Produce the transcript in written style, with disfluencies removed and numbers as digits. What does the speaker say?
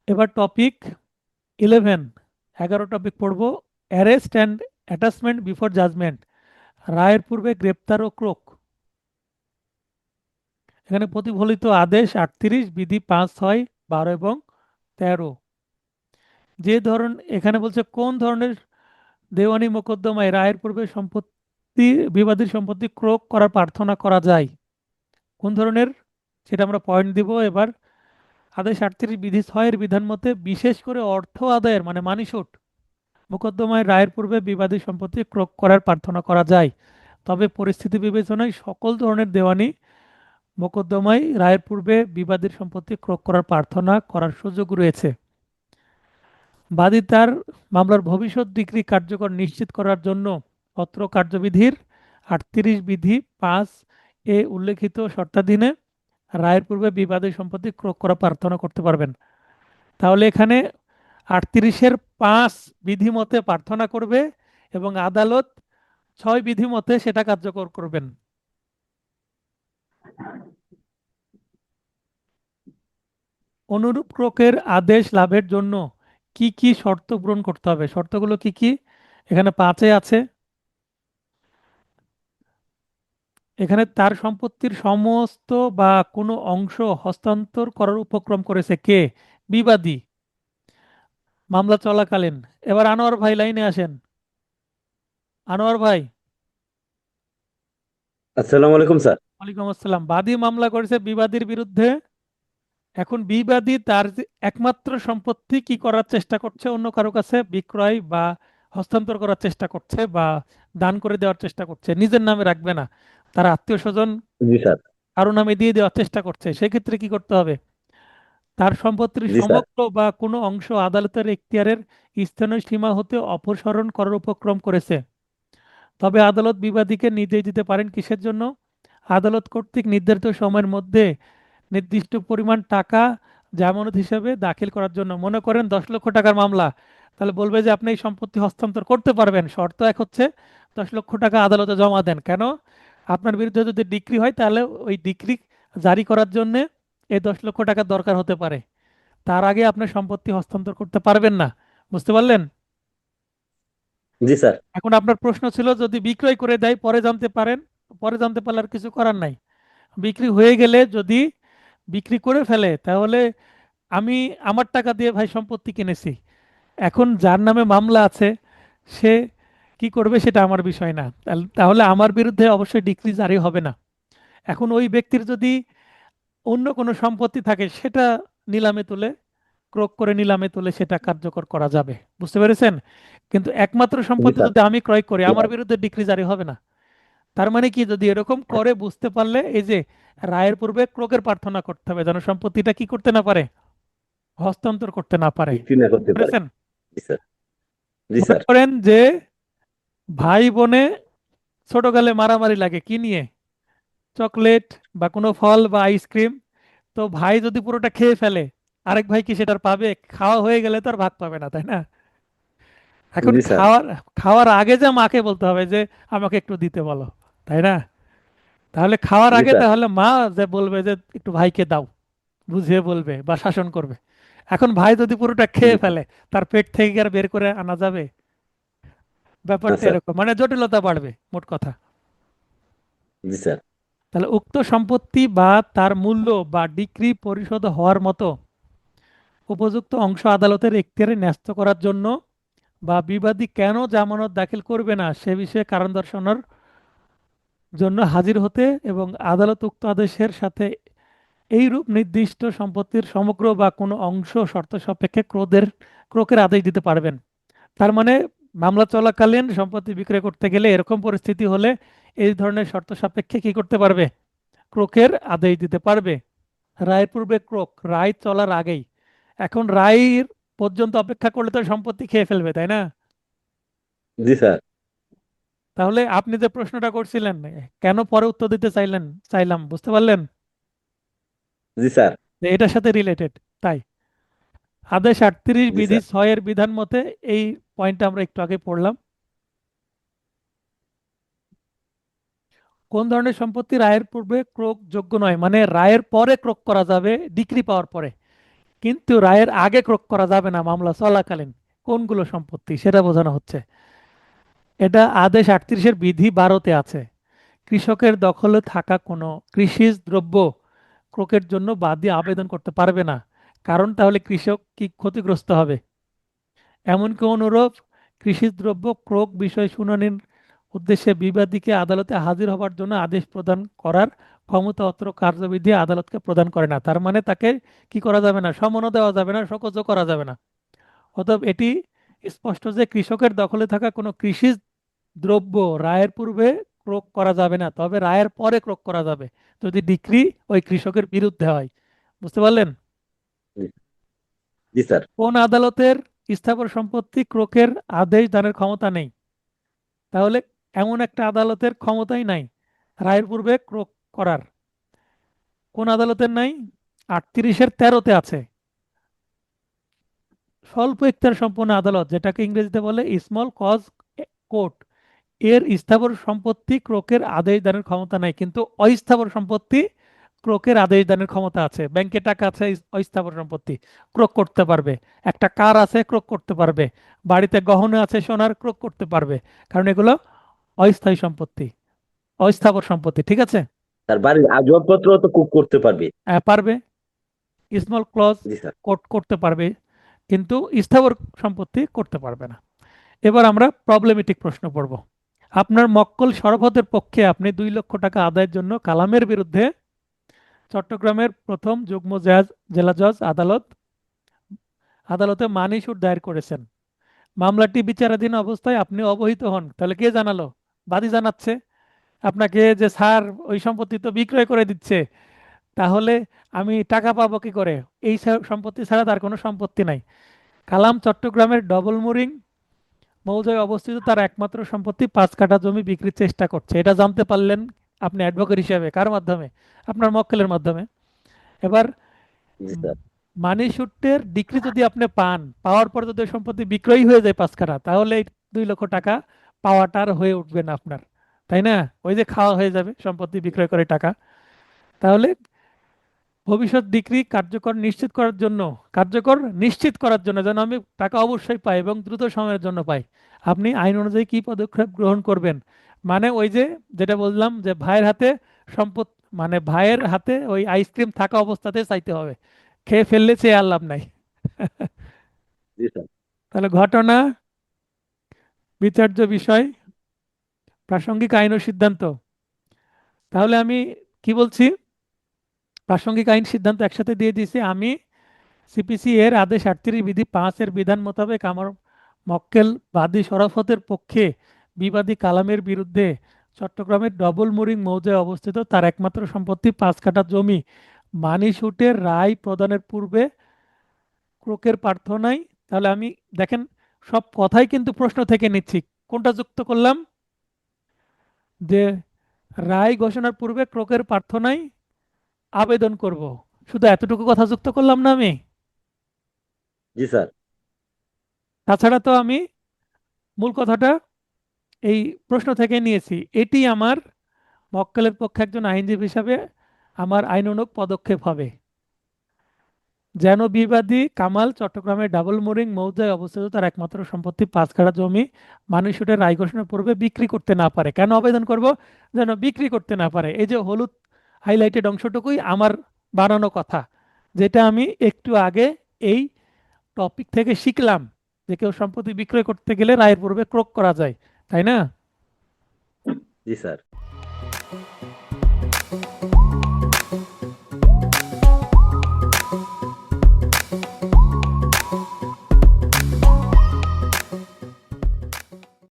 এবার topic 11, 11 topic পড়বো। Arrest and attachment before judgment, রায়ের পূর্বে গ্রেপ্তার ও ক্রোক। এখানে প্রতিফলিত আদেশ 38, বিধি 5, 6, 12 এবং 13। যে ধরন, এখানে বলছে কোন ধরনের দেওয়ানি মোকদ্দমায় রায়ের পূর্বে সম্পত্তি, বিবাদী সম্পত্তি ক্রোক করার প্রার্থনা করা যায়, কোন ধরনের, সেটা আমরা পয়েন্ট দিব এবার। আদেশ 38 বিধি 6 এর বিধান মতে বিশেষ করে অর্থ আদায়ের মানে মানি শুট মোকদ্দমায় রায়ের পূর্বে বিবাদী সম্পত্তি ক্রোক করার প্রার্থনা করা যায়, তবে পরিস্থিতি বিবেচনায় সকল ধরনের দেওয়ানি মোকদ্দমায় রায়ের পূর্বে বিবাদীর সম্পত্তি ক্রোক করার প্রার্থনা করার সুযোগ রয়েছে। বাদী তার মামলার ভবিষ্যৎ ডিগ্রি কার্যকর নিশ্চিত করার জন্য পত্র কার্যবিধির 38 বিধি 5 এ উল্লেখিত শর্তাধীনে রায়ের পূর্বে বিবাদী সম্পত্তি ক্রোক করা প্রার্থনা করতে পারবেন। তাহলে এখানে 38-এর 5 বিধি মতে প্রার্থনা করবে এবং আদালত 6 বিধি মতে সেটা কার্যকর করবেন। অনুরূপ ক্রোকের আদেশ লাভের জন্য কি কি শর্ত পূরণ করতে হবে, শর্তগুলো কি কি এখানে 5-এ আছে। এখানে তার সম্পত্তির সমস্ত বা কোনো অংশ হস্তান্তর করার উপক্রম করেছে কে? বিবাদী, মামলা চলাকালীন। এবার আনোয়ার ভাই লাইনে আসেন। আনোয়ার ভাই। আসসালামু আলাইকুম স্যার। ওয়ালাইকুম আসসালাম। বাদী মামলা করেছে বিবাদীর বিরুদ্ধে। এখন বিবাদী তার যে একমাত্র সম্পত্তি কি করার চেষ্টা করছে, অন্য কারো কাছে বিক্রয় বা হস্তান্তর করার চেষ্টা করছে বা দান করে দেওয়ার চেষ্টা করছে, নিজের নামে রাখবে না, তার আত্মীয় স্বজন জি স্যার। কারো নামে দিয়ে দেওয়ার চেষ্টা করছে। সেক্ষেত্রে কি করতে হবে? তার সম্পত্তির জি স্যার। সমগ্র বা কোনো অংশ আদালতের এখতিয়ারের স্থানীয় সীমা হতে অপসারণ করার উপক্রম করেছে, তবে আদালত বিবাদীকে নির্দেশ দিতে পারেন কিসের জন্য? আদালত কর্তৃক নির্ধারিত সময়ের মধ্যে নির্দিষ্ট পরিমাণ টাকা জামানত হিসেবে দাখিল করার জন্য। মনে করেন 10 লক্ষ টাকার মামলা, তাহলে বলবে যে আপনি এই সম্পত্তি হস্তান্তর করতে পারবেন, শর্ত এক হচ্ছে 10 লক্ষ টাকা আদালতে জমা দেন। কেন? আপনার বিরুদ্ধে যদি ডিক্রি হয় তাহলে ওই ডিক্রি জারি করার জন্য এই 10 লক্ষ টাকার দরকার হতে পারে, তার আগে আপনি সম্পত্তি হস্তান্তর করতে পারবেন না। বুঝতে পারলেন? জি স্যার। এখন আপনার প্রশ্ন ছিল যদি বিক্রয় করে দেয় পরে জানতে পারেন, পরে জানতে পারলে আর কিছু করার নাই। বিক্রি হয়ে গেলে যদি বিক্রি করে ফেলে তাহলে আমি আমার টাকা দিয়ে ভাই সম্পত্তি কিনেছি, এখন যার নামে মামলা আছে সে কি করবে সেটা আমার বিষয় না, তাহলে আমার বিরুদ্ধে অবশ্যই ডিক্রি জারি হবে না। এখন ওই ব্যক্তির যদি অন্য কোনো সম্পত্তি থাকে সেটা নিলামে তুলে, ক্রয় করে নিলামে তুলে সেটা কার্যকর করা যাবে। বুঝতে পেরেছেন? কিন্তু একমাত্র জি সম্পত্তি স্যার। যদি আমি ক্রয় করি আমার বিরুদ্ধে ডিক্রি জারি হবে না। তার মানে কি, যদি এরকম করে বুঝতে পারলে এই যে রায়ের পূর্বে ক্রোকের প্রার্থনা করতে হবে যেন সম্পত্তিটা কি করতে না পারে, হস্তান্তর করতে না পারে। বিক্রি না বুঝতে করতে পারে। পেরেছেন? জি স্যার। জি মনে স্যার। করেন যে ভাই বোনে ছোটকালে মারামারি লাগে কি নিয়ে, চকলেট বা কোনো ফল বা আইসক্রিম। তো ভাই যদি পুরোটা খেয়ে ফেলে আরেক ভাই কি সেটার পাবে? খাওয়া হয়ে গেলে তো আর ভাগ পাবে না, তাই না? এখন জি স্যার। খাওয়ার খাওয়ার আগে যে মাকে বলতে হবে যে আমাকে একটু দিতে বলো, তাই না? তাহলে খাওয়ার জি আগে স্যার। তাহলে মা যে বলবে যে একটু ভাইকে দাও, বুঝিয়ে বলবে বা শাসন করবে। এখন ভাই যদি পুরোটা জি খেয়ে স্যার। ফেলে তার পেট থেকে কি আর বের করে আনা যাবে? না ব্যাপারটা স্যার। এরকম, মানে জটিলতা বাড়বে মোট কথা। জি স্যার। তাহলে উক্ত সম্পত্তি বা তার মূল্য বা ডিক্রি পরিশোধ হওয়ার মতো উপযুক্ত অংশ আদালতের এখতিয়ারে ন্যস্ত করার জন্য বা বিবাদী কেন জামানত দাখিল করবে না সে বিষয়ে কারণ দর্শানোর জন্য হাজির হতে এবং আদালত উক্ত আদেশের সাথে এইরূপ নির্দিষ্ট সম্পত্তির সমগ্র বা কোনো অংশ শর্ত সাপেক্ষে ক্রোকের আদেশ দিতে পারবেন। তার মানে মামলা চলাকালীন সম্পত্তি বিক্রয় করতে গেলে এরকম পরিস্থিতি হলে এই ধরনের শর্ত সাপেক্ষে কি করতে পারবে? ক্রোকের আদেশ দিতে পারবে। রায়ের পূর্বে ক্রোক, রায় চলার আগেই। এখন রায়ের পর্যন্ত অপেক্ষা করলে তো সম্পত্তি খেয়ে ফেলবে, তাই না? জি স্যার। তাহলে আপনি যে প্রশ্নটা করছিলেন কেন পরে উত্তর দিতে চাইলাম, বুঝতে পারলেন? জি স্যার। যে এটার সাথে রিলেটেড, তাই। আদেশ 38 জি বিধি স্যার। 6 এর বিধান মতে এই পয়েন্টটা আমরা একটু আগে পড়লাম। কোন ধরনের সম্পত্তি রায়ের পূর্বে ক্রোক যোগ্য নয়, মানে রায়ের পরে ক্রোক করা যাবে ডিক্রি পাওয়ার পরে, কিন্তু রায়ের আগে ক্রোক করা যাবে না মামলা চলাকালীন। কোনগুলো সম্পত্তি সেটা বোঝানো হচ্ছে। এটা আদেশ 38-এর বিধি 12-তে আছে। কৃষকের দখলে থাকা কোনো কৃষিজ দ্রব্য ক্রোকের জন্য বাদী আবেদন করতে পারবে না, কারণ তাহলে কৃষক কি ক্ষতিগ্রস্ত হবে। এমনকি অনুরূপ কৃষিজ দ্রব্য ক্রোক বিষয় শুনানির উদ্দেশ্যে বিবাদীকে আদালতে হাজির হবার জন্য আদেশ প্রদান করার ক্ষমতা অত্র কার্যবিধি আদালতকে প্রদান করে না। তার মানে তাকে কি করা যাবে না, সমনও দেওয়া যাবে না, শোকজও করা যাবে না। অতএব এটি স্পষ্ট যে কৃষকের দখলে থাকা কোনো কৃষিজ দ্রব্য রায়ের পূর্বে ক্রোক করা যাবে না, তবে রায়ের পরে ক্রোক করা যাবে যদি ডিক্রি ওই কৃষকের বিরুদ্ধে হয়। বুঝতে পারলেন? জি জি স্যার। কোন আদালতের স্থাবর সম্পত্তি ক্রোকের আদেশ দানের ক্ষমতা নেই? তাহলে এমন একটা আদালতের ক্ষমতাই নাই রায়ের পূর্বে ক্রোক করার। কোন আদালতের নাই? 38-এর 13-তে আছে। স্বল্প এখতিয়ার সম্পন্ন আদালত, যেটাকে ইংরেজিতে বলে স্মল কজ কোর্ট, এর স্থাবর সম্পত্তি ক্রোকের আদেশ দানের ক্ষমতা নাই, কিন্তু অস্থাবর সম্পত্তি ক্রোকের আদেশ দানের ক্ষমতা আছে। ব্যাংকে টাকা আছে, অস্থাবর সম্পত্তি ক্রোক করতে পারবে। একটা কার আছে, ক্রোক করতে পারবে। বাড়িতে গহনা আছে সোনার, ক্রোক করতে পারবে, কারণ এগুলো অস্থায়ী সম্পত্তি, অস্থাবর সম্পত্তি। ঠিক আছে? তার বাড়ির আসবাবপত্র তো কুক করতে পারবে। পারবে, স্মল ক্লজ জি স্যার। কোর্ট করতে পারবে, কিন্তু স্থাবর সম্পত্তি করতে পারবে না। এবার আমরা প্রবলেমেটিক প্রশ্ন পড়ব। আপনার মক্কল শরফতের পক্ষে আপনি 2 লক্ষ টাকা আদায়ের জন্য কালামের বিরুদ্ধে চট্টগ্রামের প্রথম যুগ্ম জেলা জজ আদালতে মানি সুট দায়ের করেছেন। মামলাটি বিচারাধীন অবস্থায় আপনি অবহিত হন। তাহলে কে জানালো? বাদী জানাচ্ছে আপনাকে যে স্যার ওই সম্পত্তি তো বিক্রয় করে দিচ্ছে, তাহলে আমি টাকা পাবো কি করে? এই সম্পত্তি ছাড়া তার কোনো সম্পত্তি নাই। কালাম চট্টগ্রামের ডবল মুরিং মৌজায় অবস্থিত তার একমাত্র সম্পত্তি 5 কাঠা জমি বিক্রির চেষ্টা করছে। এটা জানতে পারলেন আপনি অ্যাডভোকেট হিসেবে কার মাধ্যমে? আপনার মক্কেলের মাধ্যমে। এবার জি স্যার। মানি সুটের ডিক্রি যদি আপনি পান, পাওয়ার পর যদি ওই সম্পত্তি বিক্রয় হয়ে যায় 5 কাঠা, তাহলে এই 2 লক্ষ টাকা পাওয়াটা আর হয়ে উঠবে না আপনার, তাই না? ওই যে খাওয়া হয়ে যাবে সম্পত্তি বিক্রয় করে টাকা। তাহলে ভবিষ্যৎ ডিক্রি কার্যকর নিশ্চিত করার জন্য যেন আমি টাকা অবশ্যই পাই এবং দ্রুত সময়ের জন্য পাই, আপনি আইন অনুযায়ী কি পদক্ষেপ গ্রহণ করবেন? মানে ওই যে যেটা বললাম যে ভাইয়ের হাতে সম্পদ, মানে ভাইয়ের হাতে ওই আইসক্রিম থাকা অবস্থাতে চাইতে হবে, খেয়ে ফেললে চেয়ে আর লাভ নাই। জি স্যার। তাহলে ঘটনা, বিচার্য বিষয়, প্রাসঙ্গিক আইন ও সিদ্ধান্ত। তাহলে আমি কি বলছি, প্রাসঙ্গিক আইন সিদ্ধান্ত একসাথে দিয়ে দিয়েছি। আমি সিপিসি এর আদেশ 38 বিধি 5-এর বিধান মোতাবেক আমার মক্কেল বাদী শরাফতের পক্ষে বিবাদী কালামের বিরুদ্ধে চট্টগ্রামের ডবল মুরিং মৌজায় অবস্থিত তার একমাত্র সম্পত্তি 5 কাঠা জমি মানি সুটের রায় প্রদানের পূর্বে ক্রোকের প্রার্থনায়। তাহলে আমি দেখেন সব কথাই কিন্তু প্রশ্ন থেকে নিচ্ছি। কোনটা যুক্ত করলাম? যে রায় ঘোষণার পূর্বে ক্রোকের প্রার্থনায় আবেদন করব, শুধু এতটুকু কথা যুক্ত করলাম না আমি? জি স্যার। তাছাড়া তো আমি মূল কথাটা এই প্রশ্ন থেকে নিয়েছি। এটি আমার মক্কেলের পক্ষে একজন আইনজীবী হিসাবে আমার আইনানুগ পদক্ষেপ হবে, যেন বিবাদী কামাল চট্টগ্রামের ডাবল মোরিং মৌজায় অবস্থিত তার একমাত্র সম্পত্তি 5 কাঠা জমি মানি সুটের রায় ঘোষণার পূর্বে বিক্রি করতে না পারে। কেন আবেদন করব? যেন বিক্রি করতে না পারে। এই যে হলুদ হাইলাইটেড অংশটুকুই আমার বানানো কথা, যেটা আমি একটু আগে এই টপিক থেকে শিখলাম, যে কেউ সম্পত্তি বিক্রয় করতে গেলে রায়ের পূর্বে ক্রোক করা যায়, তাই না? জি স্যার।